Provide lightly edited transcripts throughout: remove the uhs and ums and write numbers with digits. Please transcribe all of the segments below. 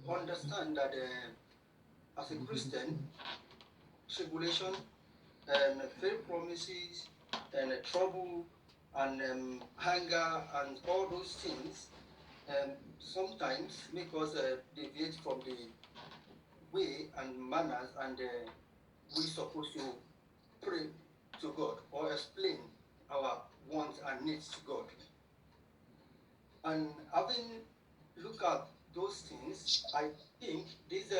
understand that as a Christian, tribulation and failed promises and trouble and hunger and all those things sometimes make us deviate from the way and manners and we supposed to pray to God or explain our wants and needs to God. And having looked at those things, I think this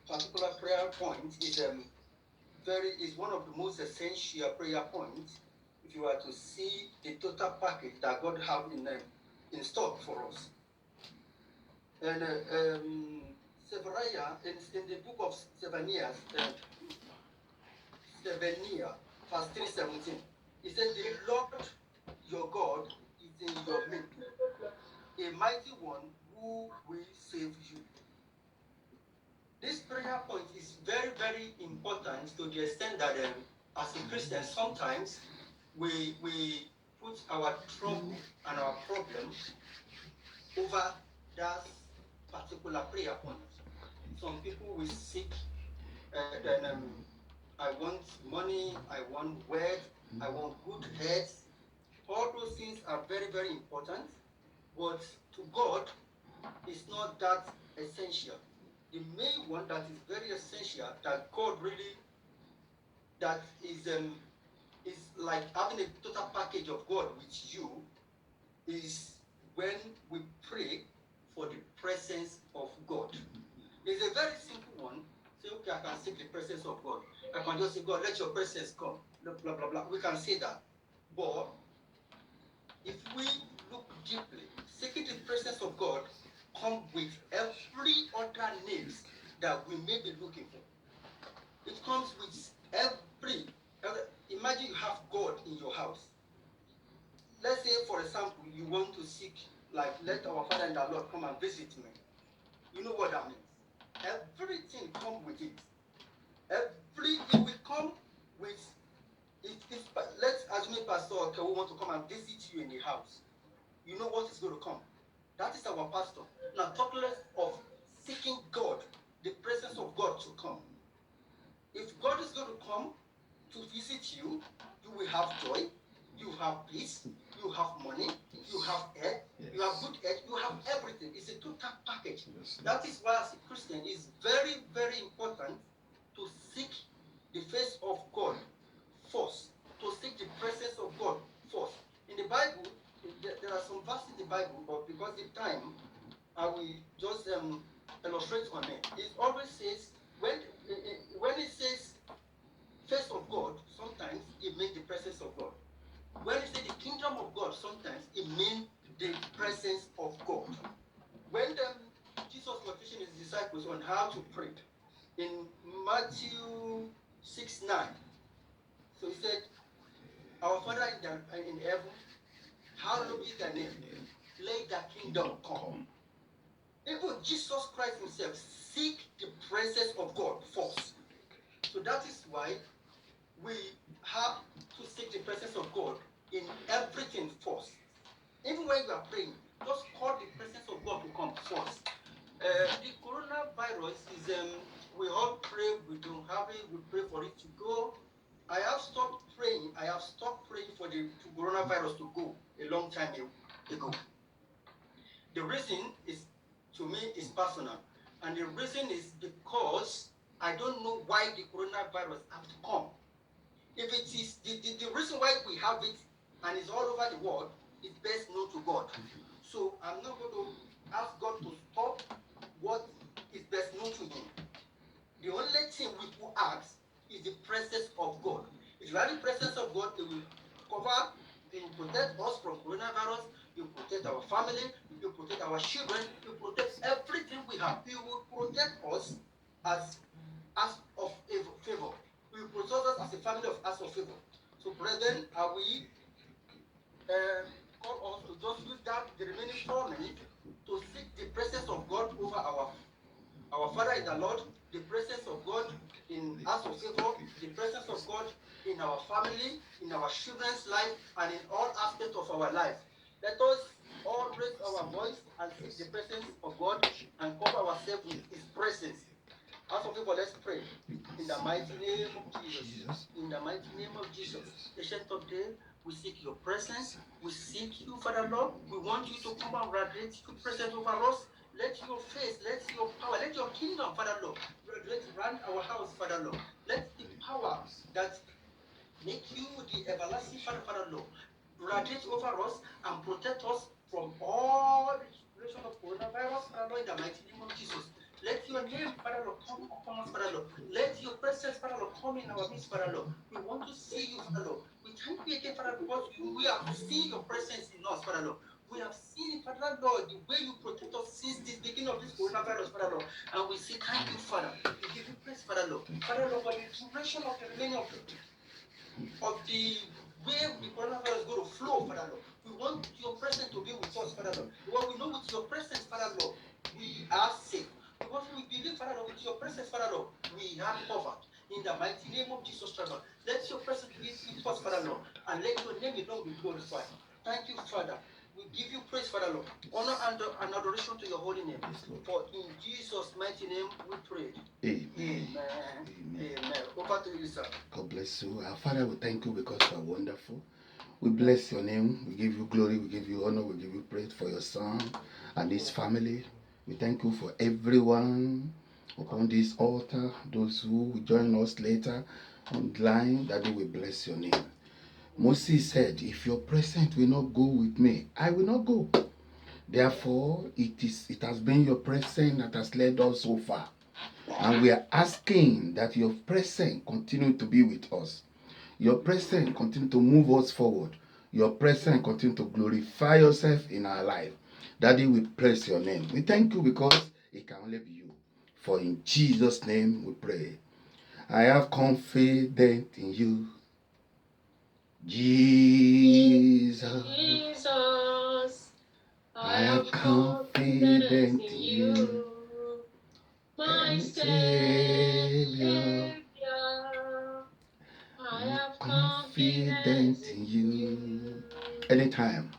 particular prayer point is one of the most essential prayer points if you are to see the total package that God have in stock for us. And Zephaniah, in the book of Zephaniah, verse 3:17, he said, "The Lord your God is in your midst, a mighty one who will save you." This prayer point is very, very important to the extent that as a Christian, sometimes we put our trouble and our problem over that particular prayer point. Some people will seek, I want money, I want wealth, I want good health. All those things are very, very important, but to God, it's not that essential. The main one that is very essential that God really, that is like having a total package of God with you, is when we pray for the presence of God. It's a very simple one. Say, okay, I can seek the presence of God. I can just say, God, let your presence come. Blah, blah, blah, blah. We can say that. But if we look deeply, seeking the presence of God come with every other needs that we may be looking for. It comes with every imagine you have God in your house. Let's say, for example, you want to seek, like, let our Father and our Lord come and visit me. You know what that means. Everything come with it. It will come with it. Let's assume Pastor okay, we want to come and visit you in the house. You know what is going to come. That is our pastor. Now, talk less of seeking God, the presence of God to come. If God is going to come to visit you, you will have joy, you have peace, you have money, you have air, you have good air, you have everything. It's a total package. That is why, as a Christian, it's very, very important to seek the face of God first, to seek the presence of God first. In the Bible, there are some verses in the Bible, but because of time, I will just illustrate on it. It always says, when it says face of God, sometimes it means the presence of God. When it says the kingdom of God, sometimes it means the presence of God. When Jesus was teaching his disciples on how to pray, in Matthew 6:9, so he said, "Our Father in heaven, hallowed be thy name. Let thy kingdom come." Even Jesus Christ himself seek the presence of God first. So that is why we have to seek the presence of God in everything first. Even when you are praying, just call the presence of God to come first. The coronavirus is, we all pray, we don't have it, we pray for it to go. I have stopped praying for the coronavirus to go a long time ago. The reason is, to me, is personal. And the reason is because I don't know why the coronavirus has to come. If it is the reason why we have it and it's all over the world, is best known to God. So I'm not going to ask God to stop what is best known to him. The only thing we will ask is the presence of God. If you have the presence of God, it will cover, it will protect us from coronavirus, it will protect our family, it will protect our children, it will protect everything we have. It will protect us as of favor. We will protect us as a family of acts of favor. So, brethren, are we call us to just use that the remaining 4 minutes to seek the presence of God over our Father in the Lord, the presence of God in acts of favor, the presence of God in our family, in our children's life, and in all aspects of our life. Let us all raise our voice and seek the presence of God and cover ourselves with His presence. As for people, let's pray. In the mighty name of Jesus. In the mighty name of Jesus. Ancient of Days, we seek your presence. We seek you, Father Lord. We want you to come and radiate your presence over us. Let your face, let your power, let your kingdom, Father Lord, let run our house, Father Lord. Let the power that make you the everlasting Father, Father Lord, radiate over us and protect us from all the situation of coronavirus, Father Lord, in the mighty name of Jesus. Let your name, Father Lord, come upon us, Father Lord. Let your presence, Father Lord, come in our midst, Father Lord. We want to see you, Father Lord. We thank you again, Father, because we have seen your presence in us, Father Lord. We have seen it, Father Lord, the way you protect us since the beginning of this coronavirus, Father Lord. And we say thank you, Father. We give you praise, Father Lord. Father Lord, for the duration of the remaining of the way the coronavirus is going to flow, Father Lord. We want your presence to be with us, Father Lord. Because we know with your presence, Father Lord, we are safe. Because we believe, Father Lord, with your presence, Father Lord, we are covered. In the mighty name of Jesus, Father Lord. Let your presence be with us, Father Lord, and let your name alone be glorified. Thank you, Father. We give you praise, Father Lord. Honor and adoration to your holy name. For in Jesus' mighty name we pray. Amen. Amen. Over to you, sir. God bless you. Our Father, we thank you because you are wonderful. We bless your name. We give you glory. We give you honor. We give you praise for your son and his family. We thank you for everyone upon this altar, those who will join us later online, that they will bless your name. Moses said, if your presence will not go with me, I will not go. Therefore, it has been your presence that has led us so far. And we are asking that your presence continue to be with us. Your presence continue to move us forward. Your presence continue to glorify yourself in our life. Daddy, we praise your name. We thank you because it can only be you. For in Jesus' name we pray. I have confidence in you, Jesus. I have confidence in you, my Savior. I have confidence in you. Anytime,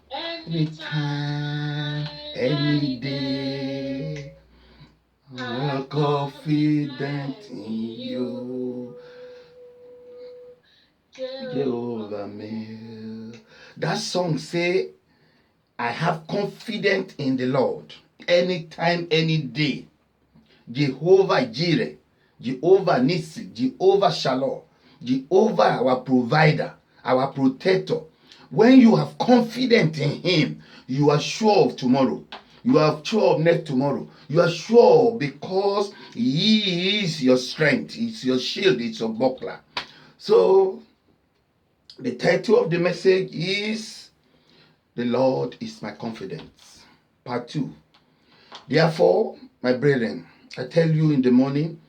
any day. I have confidence in you, Jehovah Meir. That song say, I have confidence in the Lord. Anytime, any day. Jehovah Jireh, Jehovah Nissi, Jehovah Shalom, Jehovah our provider, our protector. When you have confidence in him, you are sure of tomorrow. You are sure of next tomorrow. You are sure because he is your strength. It's your shield. It's your buckler. So the title of the message is The Lord is My Confidence. Part 2. Therefore, my brethren, I tell you in the morning,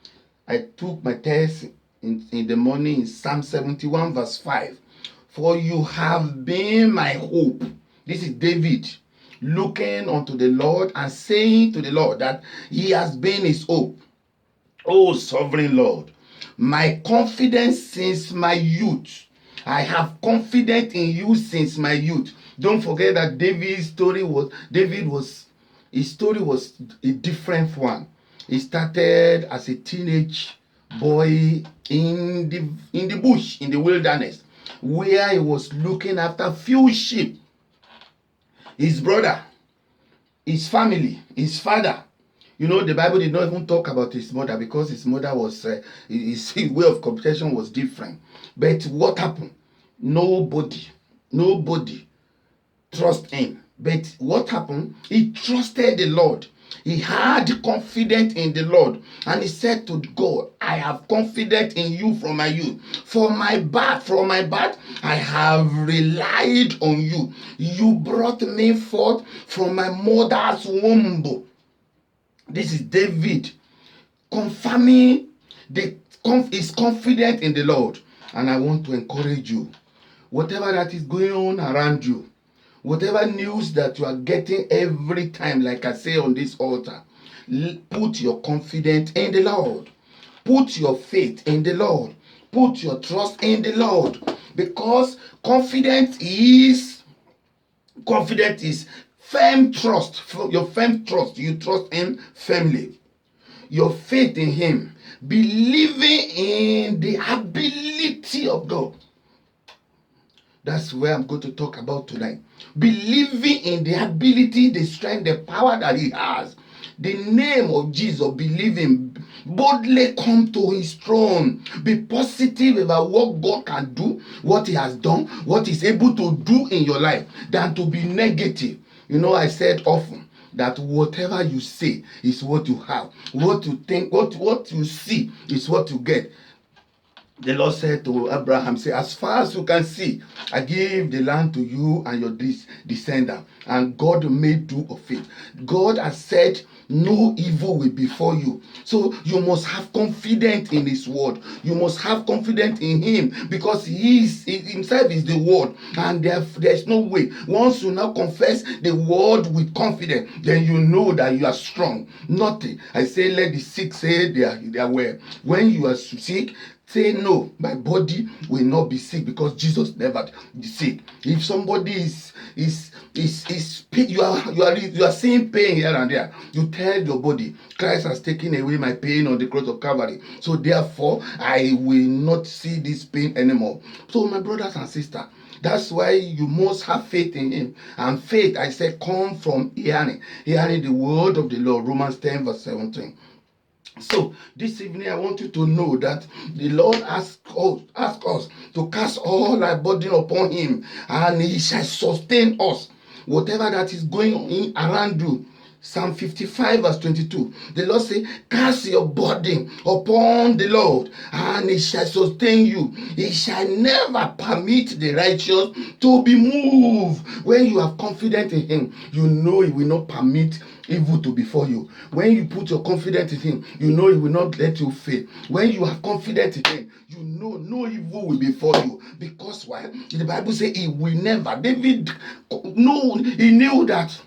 I took my text in the morning in Psalm 71 verse 5. For you have been my hope. This is David looking unto the Lord and saying to the Lord that he has been his hope. Oh, sovereign Lord, my confidence since my youth. I have confidence in you since my youth. Don't forget that his story was a different one. He started as a teenage boy in the bush, in the wilderness, where he was looking after few sheep. His brother, his family, his father. You know, the Bible did not even talk about his mother because his mother was, his way of computation was different. But what happened? Nobody trust him. But what happened? He trusted the Lord. He had confidence in the Lord. And he said to God, I have confidence in you from my youth. From my birth, I have relied on you. You brought me forth from my mother's womb. This is David confirming is confident in the Lord. And I want to encourage you. Whatever that is going on around you, whatever news that you are getting every time, like I say on this altar, put your confidence in the Lord. Put your faith in the Lord. Put your trust in the Lord. Because confidence is firm trust, you trust him firmly. Your faith in him, believing in the ability of God. That's where I'm going to talk about tonight. Believing in the ability, the strength, the power that he has. The name of Jesus, believe him. Boldly come to his throne. Be positive about what God can do, what he has done, what he's able to do in your life, than to be negative. You know, I said often that whatever you say is what you have. What you think, what you see is what you get. The Lord said to Abraham, say, as far as you can see, I give the land to you and your descendant. And God made do of it. God has said, no evil will befall you. So you must have confidence in his word. You must have confidence in him, because he himself is the word. And there's no way. Once you now confess the word with confidence, then you know that you are strong. Nothing. I say, let the sick say they are well. When you are sick, say no, my body will not be sick, because Jesus never be sick. If somebody is you are seeing pain here and there, you tell your body, Christ has taken away my pain on the cross of Calvary, so therefore I will not see this pain anymore. So my brothers and sisters, that's why you must have faith in him. And faith, I said, come from hearing the word of the Lord. Romans 10 verse 17. So this evening I want you to know that the Lord asked us to cast all our burden upon him, and he shall sustain us. Whatever that is going on around you. Psalm 55 verse 22. The Lord say, cast your burden upon the Lord, and he shall sustain you. He shall never permit the righteous to be moved. When you have confidence in him, you know he will not permit evil to befall you. When you put your confidence in him, you know he will not let you fail. When you have confidence in him, you know no evil will befall you. Because why? The Bible says he will never. David knew that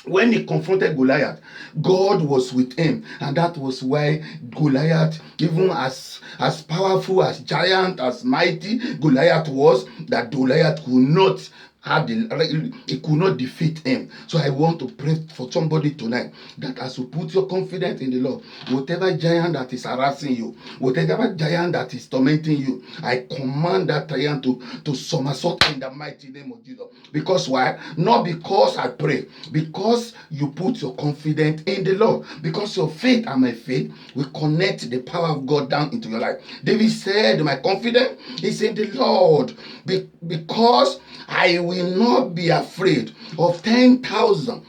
when he confronted Goliath, God was with him. And that was why Goliath, even as powerful, as giant, as mighty Goliath was, that Goliath could not he could not defeat him. So I want to pray for somebody tonight, that as you put your confidence in the Lord, whatever giant that is harassing you, whatever giant that is tormenting you, I command that giant to somersault in the mighty name of Jesus. Because why? Not because I pray, because you put your confidence in the Lord. Because your faith and my faith will connect the power of God down into your life. David said, my confidence is in the Lord, because I will not be afraid of 10,000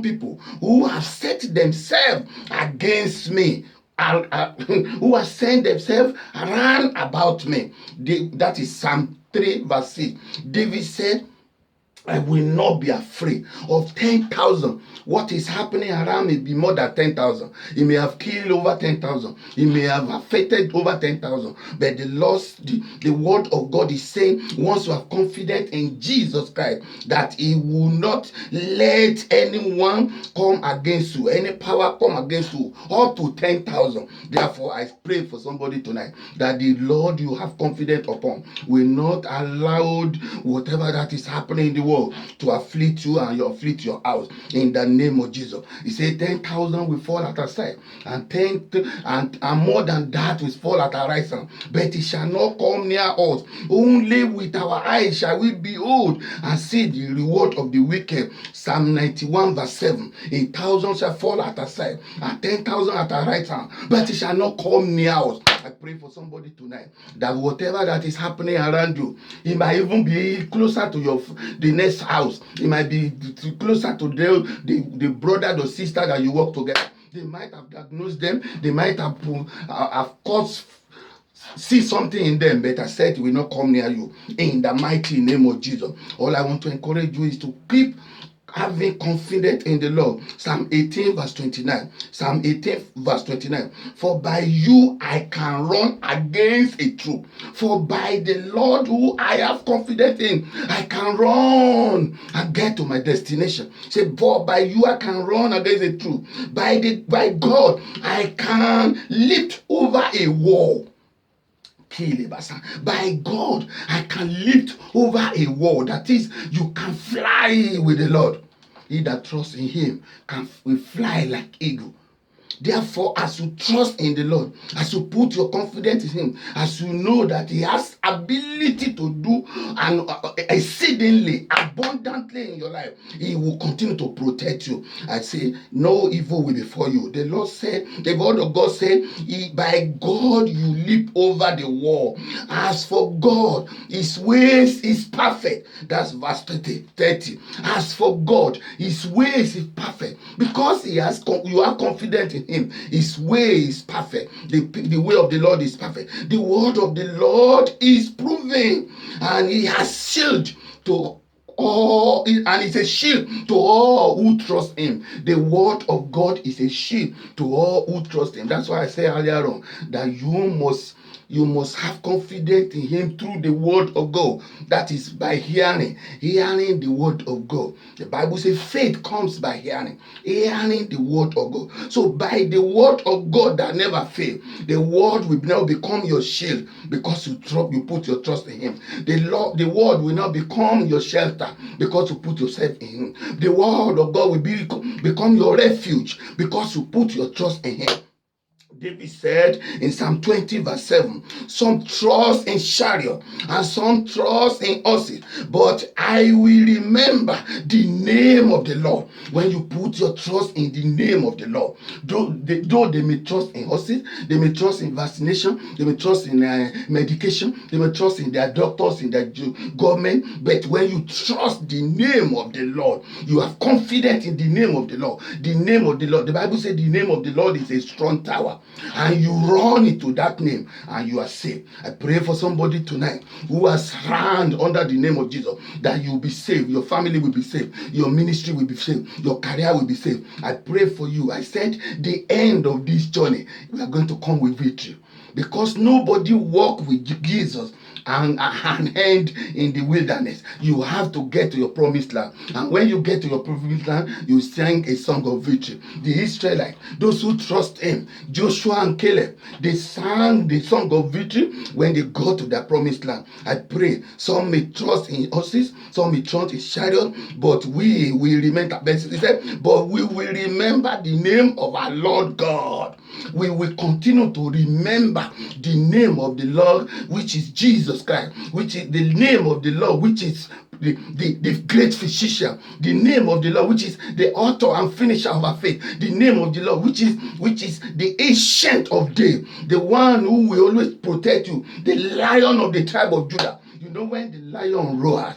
people who have set themselves against me, who have sent themselves around about me. That is Psalm 3 verse 6. David said, I will not be afraid of 10,000. What is happening around may be more than 10,000. He may have killed over 10,000. He may have affected over 10,000. But the word of God is saying, once you have confidence in Jesus Christ, that he will not let anyone come against you, any power come against you, up to 10,000. Therefore, I pray for somebody tonight that the Lord you have confidence upon will not allow whatever that is happening in the world to afflict you and afflict your house, in the name of Jesus. He said 10,000 will fall at our side, and more than that will fall at our right hand, but it shall not come near us. Only with our eyes shall we behold and see the reward of the wicked. Psalm 91 verse 7. 1,000 shall fall at our side, and 10,000 at our right hand, but it shall not come near us. I pray for somebody tonight that whatever that is happening around you, it might even be closer to the next house. It might be closer to the brother or sister that you work together. They might have diagnosed them. They might have caused see something in them, but I said it will not come near you, in the mighty name of Jesus. All I want to encourage you is to keep having confidence in the Lord. Psalm 18 verse 29. Psalm 18 verse 29. For by you I can run against a troop. For by the Lord who I have confidence in, I can run and get to my destination. Say, for by you I can run against a troop. By God I can leap over a wall. By God, I can lift over a wall. That is, you can fly with the Lord. He that trusts in him will fly like eagle. Therefore, as you trust in the Lord, as you put your confidence in him, as you know that he has ability to do and exceedingly abundantly in your life, he will continue to protect you. I say no evil will befall you. The Lord said, the word of God said, by God you leap over the wall. As for God, his ways is perfect. That's verse 30. As for God, his ways is perfect, because you are confident in him. His way is perfect. The way of the Lord is perfect. The word of the Lord is proven, and he has shield to all, and it's a shield to all who trust him. The word of God is a shield to all who trust him. That's why I said earlier on that you must have confidence in him through the word of God. That is by hearing the word of God. The Bible says faith comes by hearing the word of God. So by the word of God that never fails, the word will now become your shield, because you put your trust in him. The word will now become your shelter, because you put yourself in him. The word of God will become your refuge, because you put your trust in him. David said in Psalm 20 verse 7, some trust in chariot and some trust in horses, but I will remember the name of the Lord. When you put your trust in the name of the Lord, though they may trust in horses, they may trust in vaccination, they may trust in medication, they may trust in their doctors, in their government, but when you trust the name of the Lord, you have confidence in the name of the Lord. The name of the Lord, the Bible says the name of the Lord is a strong tower, and you run into that name and you are saved. I pray for somebody tonight who has run under the name of Jesus, that you will be saved, your family will be saved, your ministry will be saved, your career will be saved. I pray for you. I said the end of this journey, we are going to come with victory, because nobody walked with Jesus and end in the wilderness. You have to get to your promised land, and when you get to your promised land, you sing a song of victory. The Israelites, those who trust him, Joshua and Caleb, they sang the song of victory when they got to their promised land. I pray some may trust in horses, some may trust in chariot, but we will remember. He said, but we will remember the name of our Lord God. We will continue to remember the name of the Lord, which is Jesus Christ, which is the name of the Lord, which is the great physician, the name of the Lord, which is the author and finisher of our faith, the name of the Lord, which is the ancient of days, the one who will always protect you, the Lion of the tribe of Judah. You know, when the lion roars,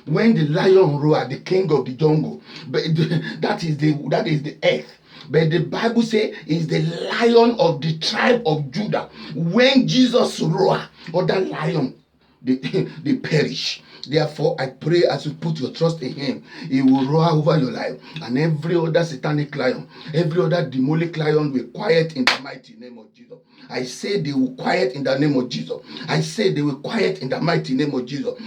the king of the jungle, but that is the earth. But the Bible says is the Lion of the tribe of Judah. When Jesus roars, other lion they perish. Therefore, I pray as you put your trust in him, he will roar over your life, and every other satanic lion, every other demonic lion will quiet in the mighty name of Jesus. I say they will quiet in the name of Jesus. I say they will quiet in the mighty name of Jesus.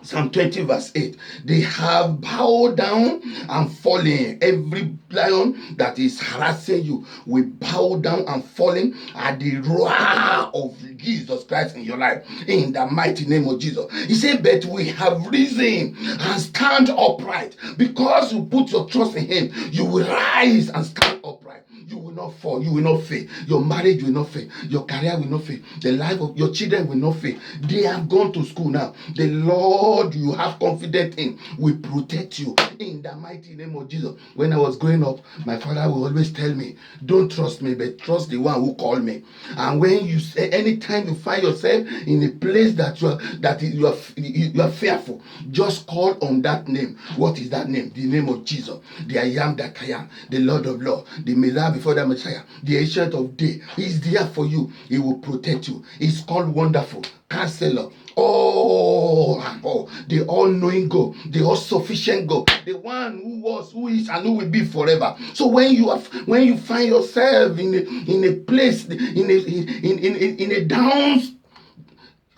Psalm 20 verse 8, they have bowed down and fallen. Every lion that is harassing you will bow down and falling at the roar of Jesus Christ in your life, in the mighty name of Jesus. He said, but we have risen and stand upright. Because you put your trust in him, you will rise and stand upright. You will not fall, you will not fail. Your marriage will not fail, your career will not fail, the life of your children will not fail. They have gone to school now. The Lord you have confidence in will protect you, in the mighty name of Jesus. When I was growing up, my father would always tell me, don't trust me, but trust the one who called me. And when you say, anytime you find yourself in a place that you are fearful, just call on that name. What is that name? The name of Jesus, the I am that I am, the Lord of Lords, the Messiah before the Messiah, the Ancient of Days. He's there for you. He will protect you. He's called Wonderful Counselor. The all-knowing God, the all-sufficient God, the one who was, who is, and who will be forever. So when you find yourself in a place, in a down,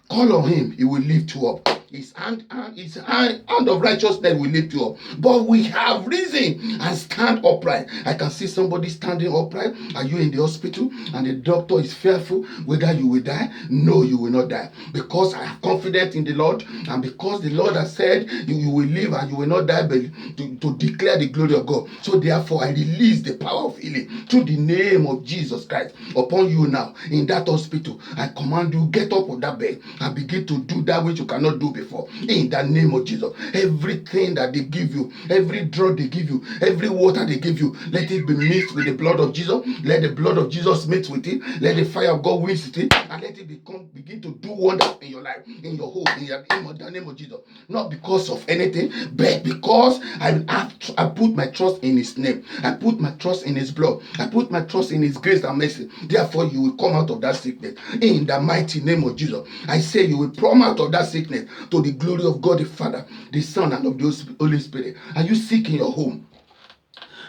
call on him. He will lift you up. hand of righteousness will lift you up. But we have risen and stand upright. I can see somebody standing upright. Are you in the hospital and the doctor is fearful whether you will die? No, you will not die, because I have confidence in the Lord, and because the Lord has said you will live and you will not die, but to declare the glory of God. So therefore I release the power of healing through the name of Jesus Christ upon you now in that hospital. I command you, get up on that bed and begin to do that which you cannot do before in the name of Jesus. Everything that they give you, every drug they give you, every water they give you, let it be mixed with the blood of Jesus. Let the blood of Jesus mix with it. Let the fire of God visit it, and let it begin to do wonders in your life, in your home, in the name of Jesus. Not because of anything, but because I put my trust in His name. I put my trust in His blood. I put my trust in His grace and mercy. Therefore, you will come out of that sickness in the mighty name of Jesus. I say you will come out of that sickness to the glory of God the Father, the Son, and of the Holy Spirit. Are you sick in your home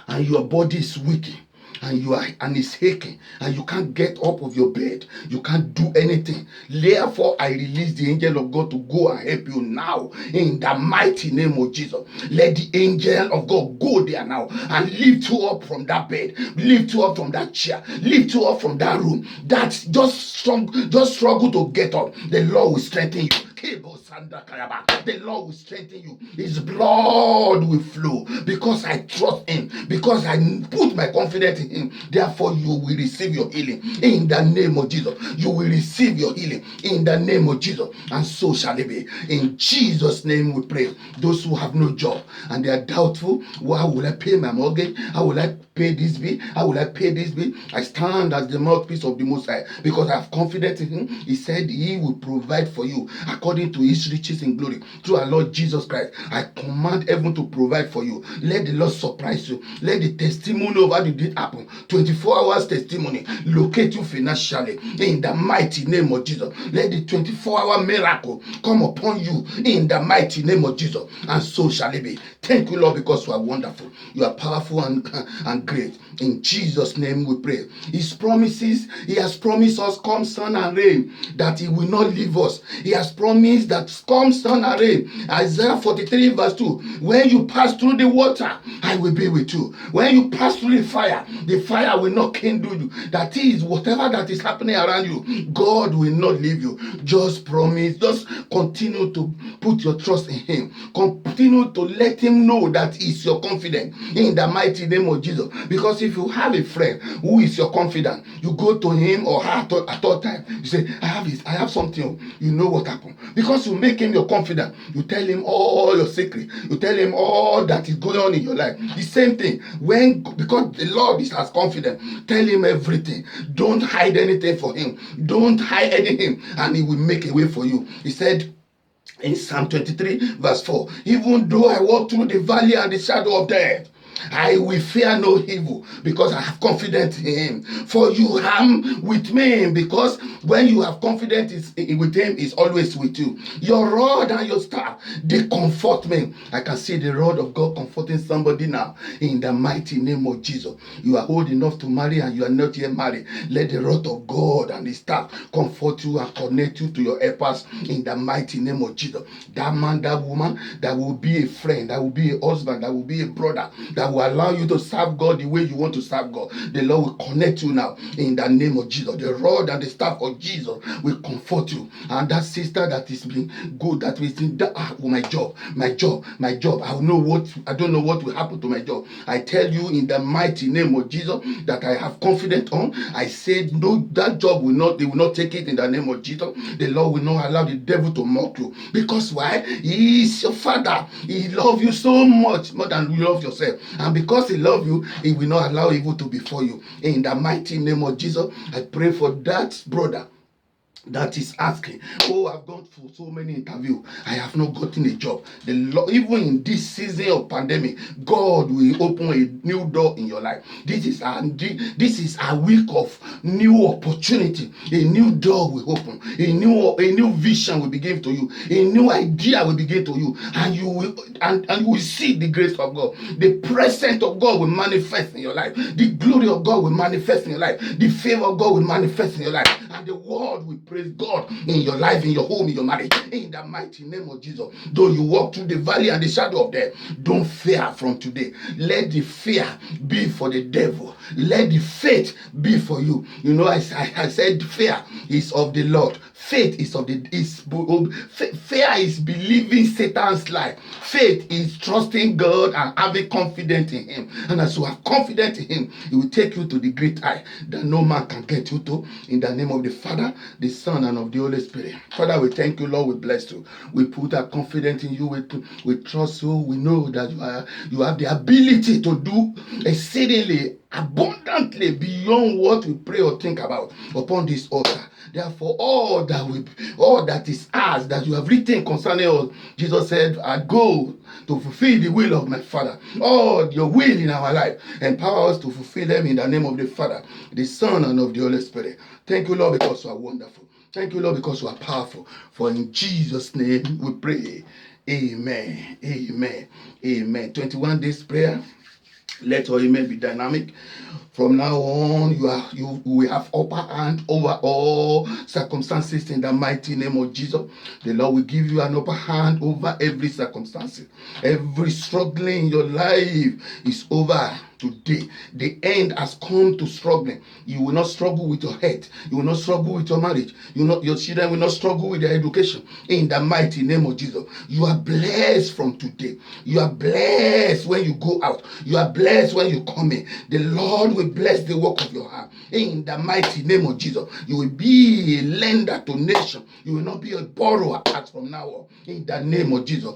and your body is weak, and it's aching, and you can't get up of your bed, you can't do anything? Therefore, I release the angel of God to go and help you now in the mighty name of Jesus. Let the angel of God go there now and lift you up from that bed, lift you up from that chair, lift you up from that room. That's just struggle to get up. The Lord will strengthen you. The Lord will strengthen you. His blood will flow because I trust Him, because I put my confidence in Him. Therefore, you will receive your healing in the name of Jesus. You will receive your healing in the name of Jesus, and so shall it be. In Jesus' name we pray. Those who have no job and they are doubtful, well, how will I pay my mortgage? How will I pay this bill? How will I pay this bill? I stand as the mouthpiece of the Most High because I have confidence in Him. He said He will provide for you according to His riches in glory through our Lord Jesus Christ. I command heaven to provide for you. Let the Lord surprise you. Let the testimony of how it did happen, 24 hours testimony, locate you financially in the mighty name of Jesus. Let the 24-hour miracle come upon you in the mighty name of Jesus, and so shall it be. Thank you, Lord, because you are wonderful, you are powerful and great. In Jesus' name we pray. His promises, He has promised us, come sun and rain, that He will not leave us. He has promised that come sun and rain. Isaiah 43 verse 2. When you pass through the water, I will be with you. When you pass through the fire will not kindle you. That is, whatever that is happening around you, God will not leave you. Just promise, just continue to put your trust in Him. Continue to let Him know that He's your confidence in the mighty name of Jesus. Because if you have a friend who is your confidant, you go to him or her at all time. You say, I have something. You know what happened. Because you make him your confidant. You tell him all your secret. You tell him all that is going on in your life. The same thing. Because the Lord is as confident, tell Him everything. Don't hide anything for Him. Don't hide anything, and He will make a way for you. He said in Psalm 23 verse 4, even though I walk through the valley and the shadow of death, I will fear no evil, because I have confidence in Him. For you are with me, because when you have confidence with Him, He's always with you. Your rod and your staff, they comfort me. I can see the rod of God comforting somebody now in the mighty name of Jesus. You are old enough to marry and you are not yet married. Let the rod of God and the staff comfort you and connect you to your helpers in the mighty name of Jesus. That man, that woman, that will be a friend, that will be a husband, that will be a brother, that will allow you to serve God the way you want to serve God. The Lord will connect you now in the name of Jesus. The rod and the staff of Jesus will comfort you. And that sister that is being good, that is in that, my job. I don't know what will happen to my job. I tell you in the mighty name of Jesus that I have confidence on. I said no, that job they will not take it in the name of Jesus. The Lord will not allow the devil to mock you. Because why? He is your Father. He loves you so much more than you love yourself. And because He loves you, He will not allow evil to befall you. In the mighty name of Jesus, I pray for that brother that is asking, I've gone through so many interviews, I have not gotten a job. The Lord, even in this season of pandemic, God will open a new door in your life. This is a week of new opportunity. A new door will open. A new vision will be given to you. A new idea will be given to you, and you will see the grace of God. The presence of God will manifest in your life. The glory of God will manifest in your life. The favor of God will manifest in your life. and the world will praise God in your life, in your home, in your marriage, in the mighty name of Jesus. Though you walk through the valley and the shadow of death, don't fear from today. Let the fear be for the devil. Let the faith be for you. You know, I said fear is of the Lord. Faith is of the fear is believing Satan's lie. Faith is trusting God and having confidence in Him. And as you have confidence in Him, He will take you to the great high that no man can get you to. In the name of the Father, the Son, and of the Holy Spirit. Father, we thank you, Lord. We bless you. We put our confidence in you. We trust you. We know that you have the ability to do exceedingly abundantly beyond what we pray or think about upon this altar. Therefore, all that is ours that you have written concerning us, Jesus said, I go to fulfill the will of my Father. All your will in our life, empower us to fulfill them in the name of the Father, the Son, and of the Holy Spirit. Thank you, Lord, because you are wonderful. Thank you, Lord, because you are powerful. For in Jesus' name we pray. Amen. Amen. Amen. 21 days prayer. Let your amen be dynamic. From now on, you will have upper hand over all circumstances in the mighty name of Jesus. The Lord will give you an upper hand over every circumstance. Every struggling in your life is over today. The end has come to struggling. You will not struggle with your health. You will not struggle with your marriage. Your children will not struggle with their education. In the mighty name of Jesus. You are blessed from today. You are blessed when you go out. You are blessed when you come in. The Lord will bless the work of your hand. In the mighty name of Jesus. You will be a lender to nation. You will not be a borrower as from now on. In the name of Jesus.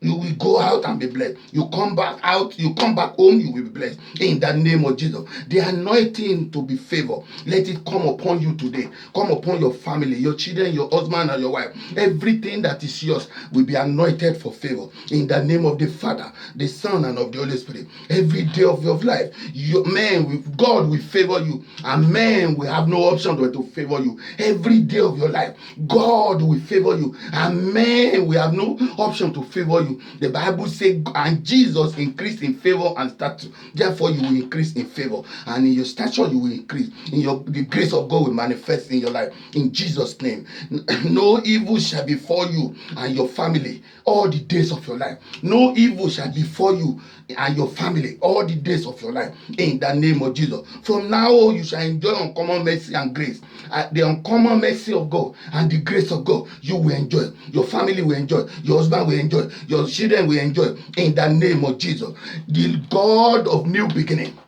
You will go out and be blessed. You come back out. You come back home. You will be blessed. In the name of Jesus. The anointing to be favored. Let it come upon you today. Come upon your family, your children, your husband, and your wife. Everything that is yours will be anointed for favor. In the name of the Father, the Son, and of the Holy Spirit. Every day of your life, God will favor you. And men will have no option but to favor you. Every day of your life, God will favor you. And men will have no option to favor you. The Bible says, and Jesus increased in favor and stature. Therefore, you will increase in favor. And in your stature, you will increase. The grace of God will manifest in your life. In Jesus' name. No evil shall befall you and your family all the days of your life. No evil shall befall you and your family all the days of your life. In the name of Jesus. From now on, you shall enjoy uncommon mercy and grace. The uncommon mercy of God and the grace of God, you will enjoy. Your family will enjoy. Your husband will enjoy. Your children will enjoy. In the name of Jesus. The God of new beginning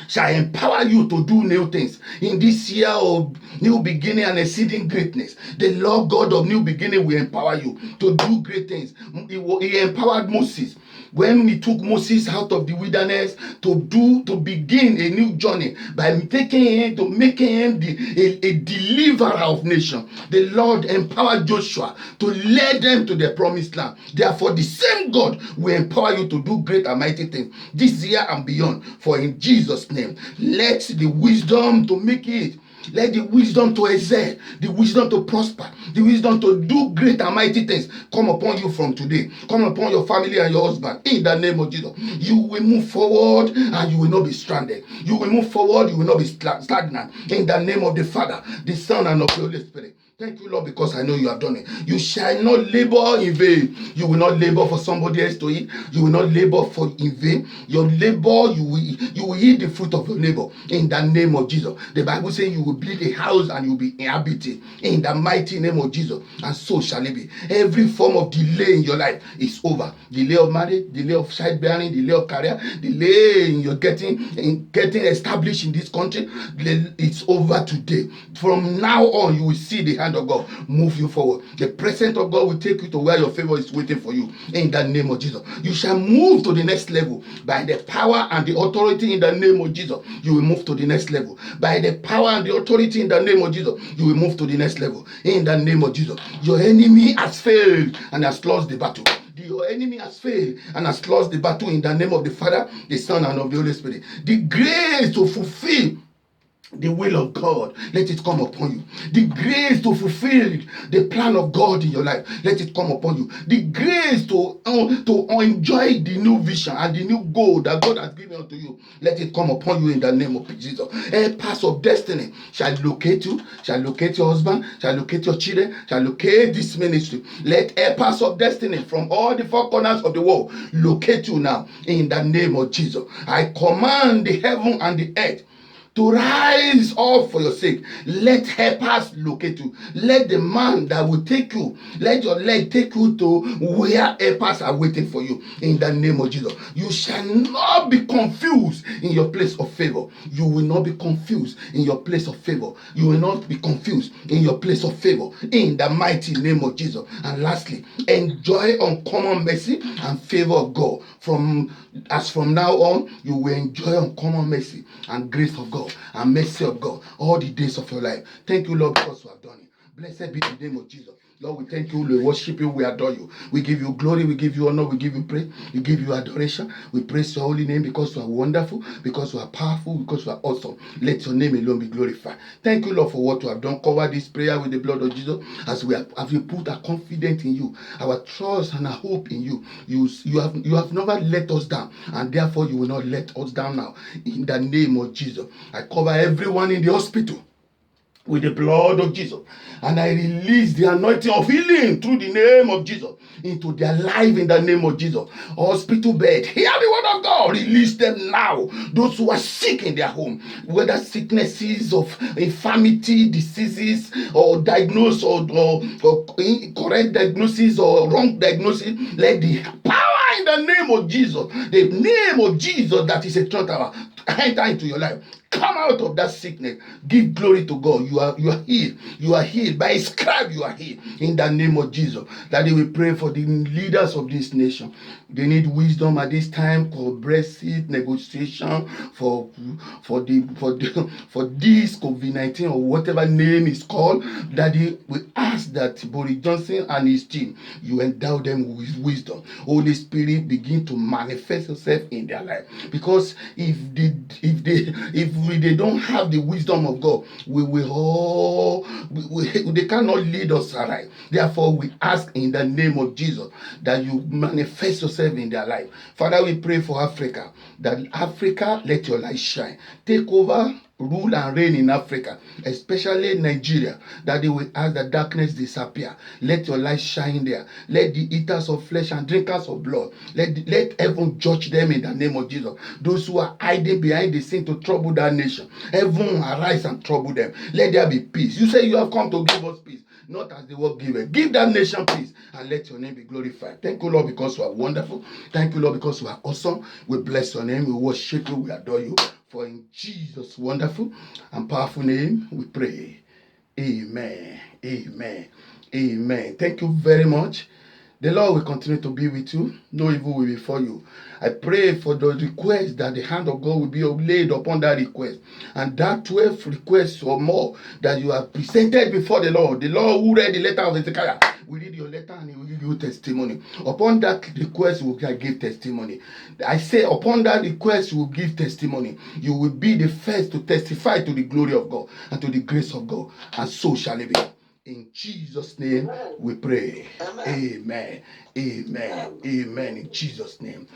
shall empower you to do new things in this year of new beginning and exceeding greatness. The Lord God of new beginning will empower you to do great things. He empowered Moses when he took Moses out of the wilderness to begin a new journey by making him a deliverer of nations. The Lord empowered Joshua to lead them to the promised land. Therefore, the same God will empower you to do great and mighty things this year and beyond. For in Jesus' name, let the wisdom to make it, let the wisdom to excel, the wisdom to prosper, the wisdom to do great and mighty things come upon you from today. Come upon your family and your husband. In the name of Jesus, you will move forward and you will not be stranded. You will move forward, you will not be stagnant. In the name of the Father, the Son, and of the Holy Spirit. Thank you, Lord, because I know you have done it. You shall not labor in vain. You will not labor for somebody else to eat. You will not labor in vain. Your labor, you will eat the fruit of your labor. In the name of Jesus. The Bible says you will build a house and you will be inhabited. In the mighty name of Jesus. And so shall it be. Every form of delay in your life is over. Delay of marriage, delay of childbearing, delay of career, delay in your getting established in this country. It's over today. From now on, you will see the hand of God move you forward. The presence of God will take you to where your favor is waiting for you. In the name of Jesus. You shall move to the next level by the power and the authority in the name of Jesus. You will move to the next level. By the power and the authority in the name of Jesus, you will move to the next level. In the name of Jesus. Your enemy has failed and has lost the battle. Your enemy has failed and has lost the battle in the name of the Father, the Son, and of the Holy Spirit. The grace to fulfill The will of God, let it come upon you. The grace to fulfill the plan of God in your life, let it come upon you. The grace to enjoy the new vision and the new goal that God has given unto you, let it come upon you in the name of Jesus. A path of destiny shall locate you, shall locate your husband, shall locate your children, shall locate this ministry. Let a path of destiny from all the four corners of the world locate you now in the name of Jesus. I command the heaven and the earth to rise up for your sake. Let helpers locate you. Let the man that will take you, let your leg take you to where helpers are waiting for you in the name of Jesus. You shall not be confused in your place of favor. You will not be confused in your place of favor. You will not be confused in your place of favor in the mighty name of Jesus. And lastly, enjoy uncommon mercy and favor of God. From now on, you will enjoy uncommon mercy and grace of God and mercy of God all the days of your life. Thank you, Lord, because you have done it. Blessed be the name of Jesus. Lord, we thank you, we worship you, we adore you. We give you glory, we give you honor, we give you praise, we give you adoration. We praise your holy name because you are wonderful, because you are powerful, because you are awesome. Let your name alone be glorified. Thank you, Lord, for what you have done. Cover this prayer with the blood of Jesus as we put our confidence in you, our trust and our hope in you. You have never let us down, and therefore you will not let us down now. In the name of Jesus, I cover everyone in the hospital with the blood of Jesus, and I release the anointing of healing through the name of Jesus into their life in the name of Jesus. Hospital bed, hear the word of God, release them now. Those who are sick in their home, whether sicknesses of infirmity, diseases, or diagnosis or correct diagnosis or wrong diagnosis, let the power in the name of Jesus, the name of Jesus that is a strong tower, enter into your life. Come out of that sickness. Give glory to God. You are healed. You are healed. By his scribe, you are healed. In the name of Jesus. That we pray for the leaders of this nation. They need wisdom at this time for Brexit negotiation, for this COVID-19 or whatever name is called. Daddy, we ask that Boris Johnson and his team, you endow them with wisdom. Holy Spirit, begin to manifest yourself in their life. Because if they don't have the wisdom of God, they cannot lead us aright. Therefore, we ask in the name of Jesus that you manifest yourself in their life. Father, we pray for Africa, that Africa, let your light shine. Take over, rule and reign in Africa, especially Nigeria, that they will ask the darkness disappear. Let your light shine there. Let the eaters of flesh and drinkers of blood, let heaven judge them in the name of Jesus. Those who are hiding behind the scene to trouble that nation, heaven arise and trouble them. Let there be peace. You say you have come to give us peace, not as the world given. Give that nation peace and let your name be glorified. Thank you, Lord, because you are wonderful. Thank you, Lord, because you are awesome. We bless your name. We worship you. We adore you. For in Jesus' wonderful and powerful name we pray. Amen. Amen. Amen. Thank you very much. The Lord will continue to be with you. No evil will befall you. I pray for the request that the hand of God will be laid upon that request. And that 12 requests or more that you have presented before the Lord who read the letter of Hezekiah, will read your letter and he will give you testimony. Upon that request, you will give testimony. I say, upon that request, you will give testimony. You will be the first to testify to the glory of God and to the grace of God. And so shall it be. In Jesus' name we pray. Amen. Amen. Amen. In Jesus' name.